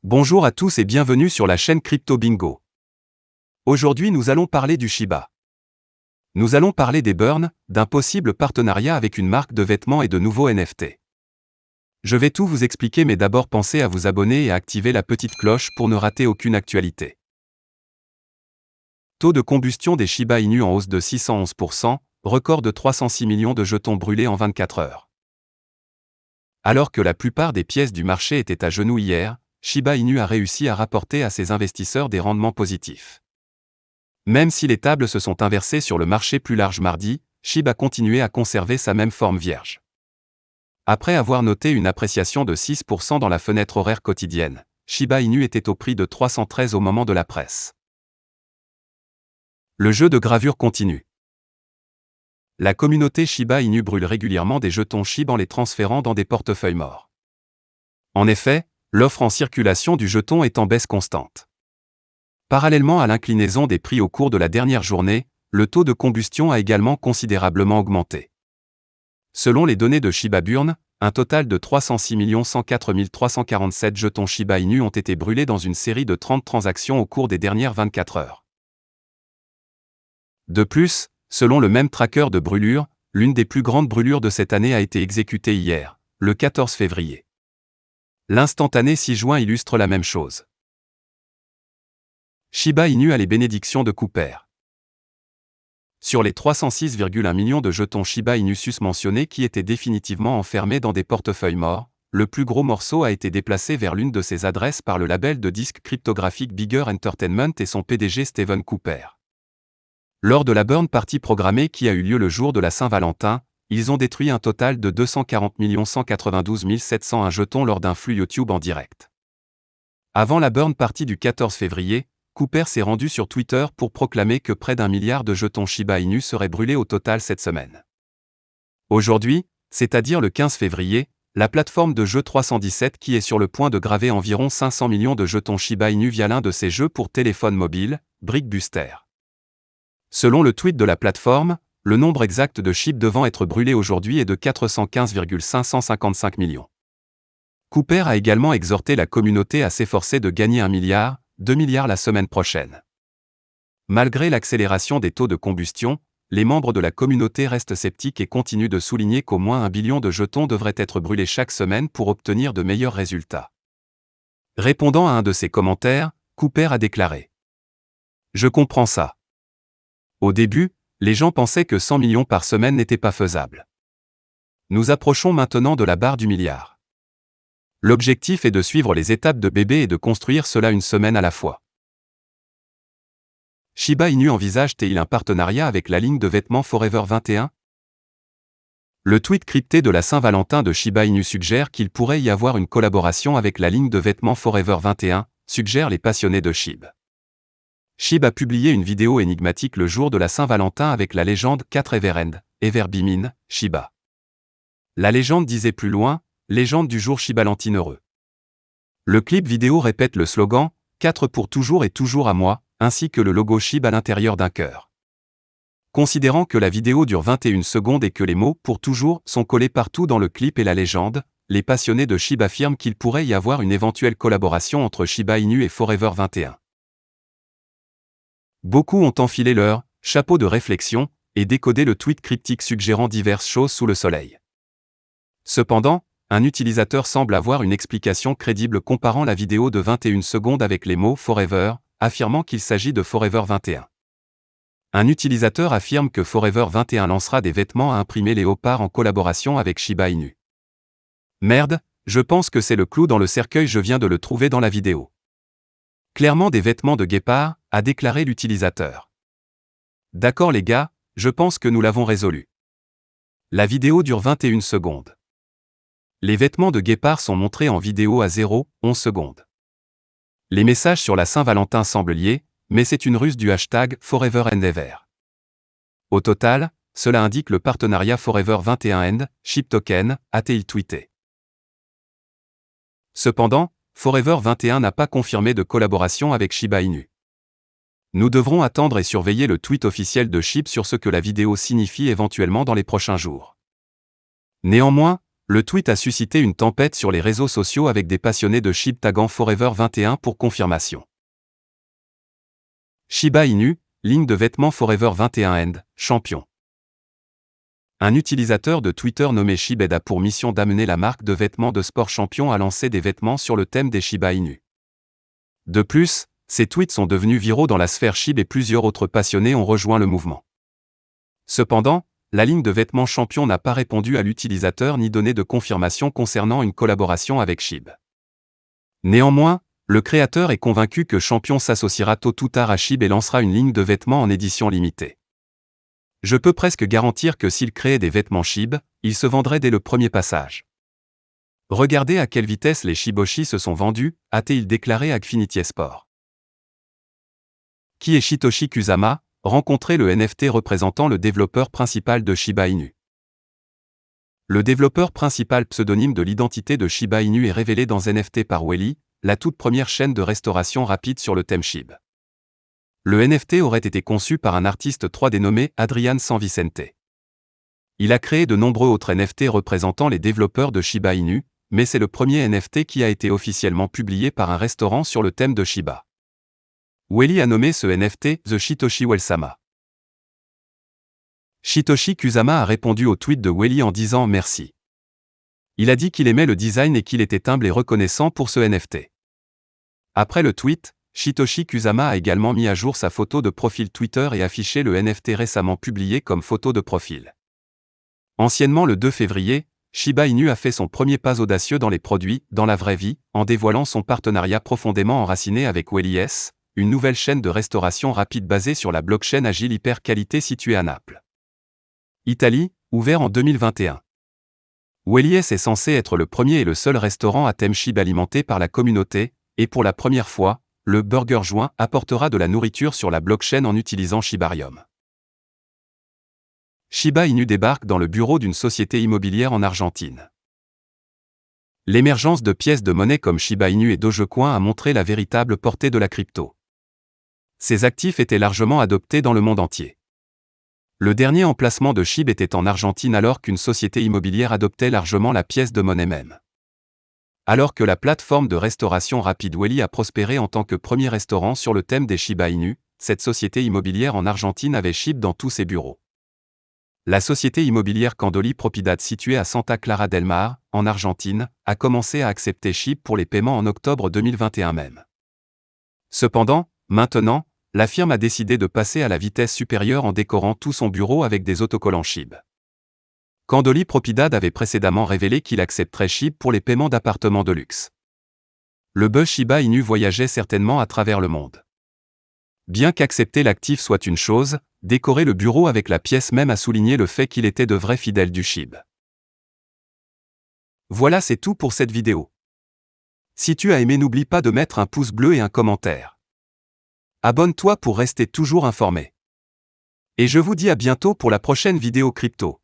Bonjour à tous et bienvenue sur la chaîne Crypto Bingo. Aujourd'hui nous allons parler du Shiba. Nous allons parler des burns, d'un possible partenariat avec une marque de vêtements et de nouveaux NFT. Je vais tout vous expliquer mais d'abord pensez à vous abonner et à activer la petite cloche pour ne rater aucune actualité. Taux de combustion des Shiba Inu en hausse de 611%, record de 306 millions de jetons brûlés en 24 heures. Alors que la plupart des pièces du marché étaient à genoux hier, Shiba Inu a réussi à rapporter à ses investisseurs des rendements positifs. Même si les tables se sont inversées sur le marché plus large mardi, Shiba continuait à conserver sa même forme vierge. Après avoir noté une appréciation de 6% dans la fenêtre horaire quotidienne, Shiba Inu était au prix de 313 au moment de la presse. Le jeu de gravure continue. La communauté Shiba Inu brûle régulièrement des jetons SHIB en les transférant dans des portefeuilles morts. En effet, l'offre en circulation du jeton est en baisse constante. Parallèlement à l'inclinaison des prix au cours de la dernière journée, le taux de combustion a également considérablement augmenté. Selon les données de Shiba Burn, un total de 306 104 347 jetons Shiba Inu ont été brûlés dans une série de 30 transactions au cours des dernières 24 heures. De plus, selon le même tracker de brûlure, l'une des plus grandes brûlures de cette année a été exécutée hier, le 14 février. L'instantané 6 juin illustre la même chose. Shiba Inu a les bénédictions de Cooper. Sur les 306,1 millions de jetons Shiba Inu susmentionnés qui étaient définitivement enfermés dans des portefeuilles morts, le plus gros morceau a été déplacé vers l'une de ses adresses par le label de disques cryptographique Bigger Entertainment et son PDG Stephen Cooper. Lors de la burn party programmée qui a eu lieu le jour de la Saint-Valentin, ils ont détruit un total de 240 192 701 jetons lors d'un flux YouTube en direct. Avant la burn party du 14 février, Cooper s'est rendu sur Twitter pour proclamer que près d'1 milliard de jetons Shiba Inu seraient brûlés au total cette semaine. Aujourd'hui, c'est-à-dire le 15 février, la plateforme de jeu 317 qui est sur le point de graver environ 500 millions de jetons Shiba Inu via l'un de ses jeux pour téléphone mobile, Brickbuster. Selon le tweet de la plateforme, le nombre exact de SHIB devant être brûlés aujourd'hui est de 415,555 millions. Cooper a également exhorté la communauté à s'efforcer de gagner 1 milliard, 2 milliards la semaine prochaine. Malgré l'accélération des taux de combustion, les membres de la communauté restent sceptiques et continuent de souligner qu'au moins 1 billion de jetons devraient être brûlés chaque semaine pour obtenir de meilleurs résultats. Répondant à un de ses commentaires, Cooper a déclaré : « Je comprends ça. Au début, les gens pensaient que 100 millions par semaine n'était pas faisable. Nous approchons maintenant de la barre du milliard. L'objectif est de suivre les étapes de bébé et de construire cela une semaine à la fois. » Shiba Inu envisage-t-il un partenariat avec la ligne de vêtements Forever 21 ? Le tweet crypté de la Saint-Valentin de Shiba Inu suggère qu'il pourrait y avoir une collaboration avec la ligne de vêtements Forever 21, suggèrent les passionnés de SHIB. SHIB a publié une vidéo énigmatique le jour de la Saint-Valentin avec la légende 4 Everend, Everbimin, Shiba. La légende disait plus loin, légende du jour Shibalantine heureux. Le clip vidéo répète le slogan, 4 pour toujours et toujours à moi, ainsi que le logo SHIB à l'intérieur d'un cœur. Considérant que la vidéo dure 21 secondes et que les mots pour toujours sont collés partout dans le clip et la légende, les passionnés de SHIB affirment qu'il pourrait y avoir une éventuelle collaboration entre Shiba Inu et Forever 21. Beaucoup ont enfilé leur chapeau de réflexion et décodé le tweet cryptique suggérant diverses choses sous le soleil. Cependant, un utilisateur semble avoir une explication crédible comparant la vidéo de 21 secondes avec les mots Forever, affirmant qu'il s'agit de Forever 21. Un utilisateur affirme que Forever 21 lancera des vêtements à imprimer léopard en collaboration avec Shiba Inu. Merde, je pense que c'est le clou dans le cercueil, je viens de le trouver dans la vidéo. Clairement des vêtements de guépard, a déclaré l'utilisateur. D'accord les gars, je pense que nous l'avons résolu. La vidéo dure 21 secondes. Les vêtements de guépard sont montrés en vidéo à 0,11 secondes. Les messages sur la Saint-Valentin semblent liés, mais c'est une ruse du hashtag Forever and Ever. Au total, cela indique le partenariat Forever 21 and SHIB Token, a-t-il tweeté. Cependant, Forever 21 n'a pas confirmé de collaboration avec Shiba Inu. Nous devrons attendre et surveiller le tweet officiel de SHIB sur ce que la vidéo signifie éventuellement dans les prochains jours. Néanmoins, le tweet a suscité une tempête sur les réseaux sociaux avec des passionnés de SHIB taguant Forever 21 pour confirmation. Shiba Inu, ligne de vêtements Forever 21 End, champion. Un utilisateur de Twitter nommé Shibed a pour mission d'amener la marque de vêtements de sport champion à lancer des vêtements sur le thème des Shiba Inu. De plus, ces tweets sont devenus viraux dans la sphère SHIB et plusieurs autres passionnés ont rejoint le mouvement. Cependant, la ligne de vêtements champion n'a pas répondu à l'utilisateur ni donné de confirmation concernant une collaboration avec SHIB. Néanmoins, le créateur est convaincu que Champion s'associera tôt ou tard à SHIB et lancera une ligne de vêtements en édition limitée. Je peux presque garantir que s'il créait des vêtements SHIB, ils se vendraient dès le premier passage. Regardez à quelle vitesse les Shiboshi se sont vendus, a-t-il déclaré à Xfinity Sport. Qui est Shitoshi Kusama, rencontré le NFT représentant le développeur principal de Shiba Inu. Le développeur principal pseudonyme de l'identité de Shiba Inu est révélé dans NFT par Welly, la toute première chaîne de restauration rapide sur le thème SHIB. Le NFT aurait été conçu par un artiste 3D nommé Adrian Sanvicente. Il a créé de nombreux autres NFT représentant les développeurs de Shiba Inu, mais c'est le premier NFT qui a été officiellement publié par un restaurant sur le thème de Shiba. Welly a nommé ce NFT The Shitoshi Welsama. Shitoshi Kusama a répondu au tweet de Welly en disant merci. Il a dit qu'il aimait le design et qu'il était humble et reconnaissant pour ce NFT. Après le tweet, Shitoshi Kusama a également mis à jour sa photo de profil Twitter et affiché le NFT récemment publié comme photo de profil. Anciennement le 2 février, Shiba Inu a fait son premier pas audacieux dans les produits, dans la vraie vie, en dévoilant son partenariat profondément enraciné avec Welly-S, une nouvelle chaîne de restauration rapide basée sur la blockchain Agile Hyper Qualité située à Naples, Italie, ouvert en 2021. Welly-S est censé être le premier et le seul restaurant à thème SHIB alimenté par la communauté, et pour la première fois, le burger joint apportera de la nourriture sur la blockchain en utilisant Shibarium. Shiba Inu débarque dans le bureau d'une société immobilière en Argentine. L'émergence de pièces de monnaie comme Shiba Inu et Dogecoin a montré la véritable portée de la crypto. Ces actifs étaient largement adoptés dans le monde entier. Le dernier emplacement de SHIB était en Argentine alors qu'une société immobilière adoptait largement la pièce de monnaie même. Alors que la plateforme de restauration rapide Welly a prospéré en tant que premier restaurant sur le thème des Shiba Inu, cette société immobilière en Argentine avait SHIB dans tous ses bureaux. La société immobilière Candoli Propiedad située à Santa Clara del Mar, en Argentine, a commencé à accepter SHIB pour les paiements en octobre 2021 même. Cependant, maintenant, la firme a décidé de passer à la vitesse supérieure en décorant tout son bureau avec des autocollants SHIB. Candoli Propiedad avait précédemment révélé qu'il accepterait SHIB pour les paiements d'appartements de luxe. Le buzz Shiba Inu voyageait certainement à travers le monde. Bien qu'accepter l'actif soit une chose, décorer le bureau avec la pièce même a souligné le fait qu'il était de vrais fidèles du SHIB. Voilà, c'est tout pour cette vidéo. Si tu as aimé, n'oublie pas de mettre un pouce bleu et un commentaire. Abonne-toi pour rester toujours informé. Et je vous dis à bientôt pour la prochaine vidéo crypto.